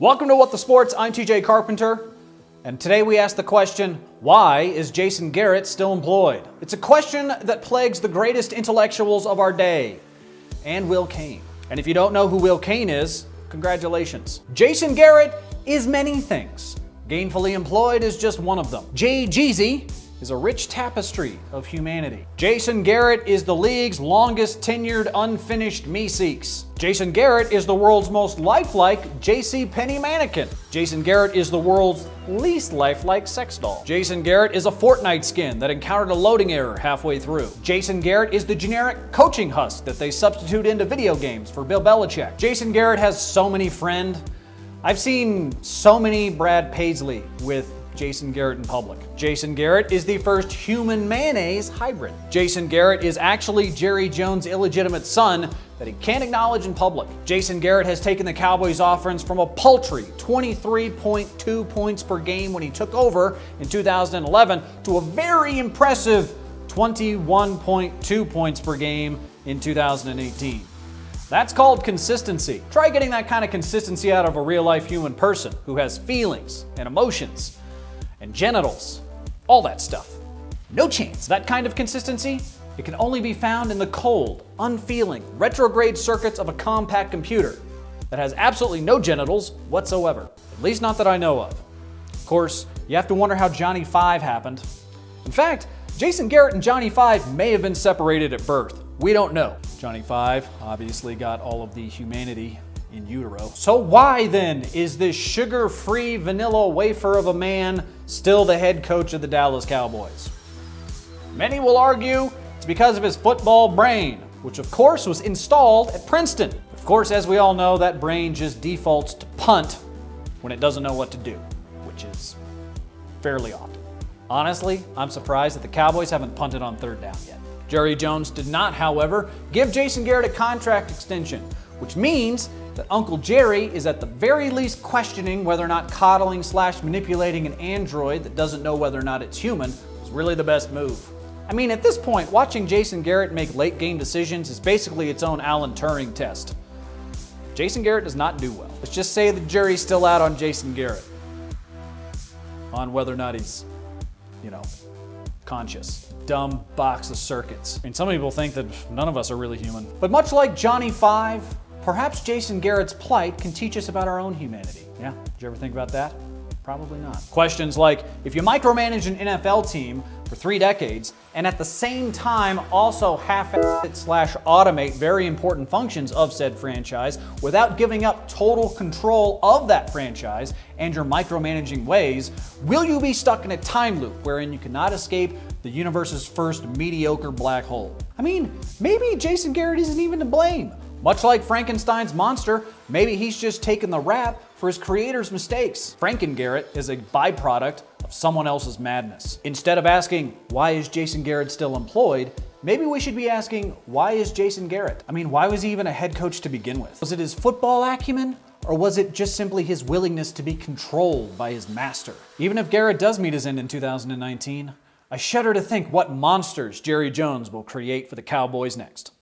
Welcome to What the Sports. I'm TJ Carpenter, and today we ask the question, why is Jason Garrett still employed? It's a question that plagues the greatest intellectuals of our day, and Will Cain. And if you don't know who Will Cain is, congratulations. Jason Garrett is many things. Gainfully employed is just one of them. Jeezy is a rich tapestry of humanity. Jason Garrett is the league's longest tenured unfinished me-seeks. Jason Garrett is the world's most lifelike JCPenney mannequin. Jason Garrett is the world's least lifelike sex doll. Jason Garrett is a Fortnite skin that encountered a loading error halfway through. Jason Garrett is the generic coaching husk that they substitute into video games for Bill Belichick. Jason Garrett has so many friends. I've seen so many Brad Paisley with Jason Garrett in public. Jason Garrett is the first human mayonnaise hybrid. Jason Garrett is actually Jerry Jones' illegitimate son that he can't acknowledge in public. Jason Garrett has taken the Cowboys' offense from a paltry 23.2 points per game when he took over in 2011 to a very impressive 21.2 points per game in 2018. That's called consistency. Try getting that kind of consistency out of a real-life human person who has feelings and emotions and genitals, all that stuff. No chance. That kind of consistency, it can only be found in the cold, unfeeling, retrograde circuits of a compact computer that has absolutely no genitals whatsoever. At least not that I know of. Of course, you have to wonder how Johnny Five happened. In fact, Jason Garrett and Johnny Five may have been separated at birth. We don't know. Johnny Five obviously got all of the humanity in utero. So why then is this sugar-free vanilla wafer of a man still the head coach of the Dallas Cowboys? Many will argue it's because of his football brain, which of course was installed at Princeton. Of course, as we all know, that brain just defaults to punt when it doesn't know what to do, which is fairly often. Honestly, I'm surprised that the Cowboys haven't punted on third down yet. Jerry Jones did not, however, give Jason Garrett a contract extension, which means that Uncle Jerry is at the very least questioning whether or not coddling/manipulating an android that doesn't know whether or not it's human was really the best move. I mean, at this point, watching Jason Garrett make late game decisions is basically its own Alan Turing test. Jason Garrett does not do well. Let's just say the jury's still out on Jason Garrett, on whether or not he's, conscious. Dumb box of circuits. I mean, some people think that none of us are really human. But much like Johnny Five, perhaps Jason Garrett's plight can teach us about our own humanity. Yeah, did you ever think about that? Probably not. Questions like, if you micromanage an NFL team for 3 decades and at the same time also half-automate very important functions of said franchise without giving up total control of that franchise and your micromanaging ways, will you be stuck in a time loop wherein you cannot escape the universe's first mediocre black hole? I mean, maybe Jason Garrett isn't even to blame. Much like Frankenstein's monster, maybe he's just taken the rap for his creator's mistakes. Franken-Garrett is a byproduct of someone else's madness. Instead of asking, why is Jason Garrett still employed, maybe we should be asking, why is Jason Garrett? I mean, why was he even a head coach to begin with? Was it his football acumen? Or was it just simply his willingness to be controlled by his master? Even if Garrett does meet his end in 2019, I shudder to think what monsters Jerry Jones will create for the Cowboys next.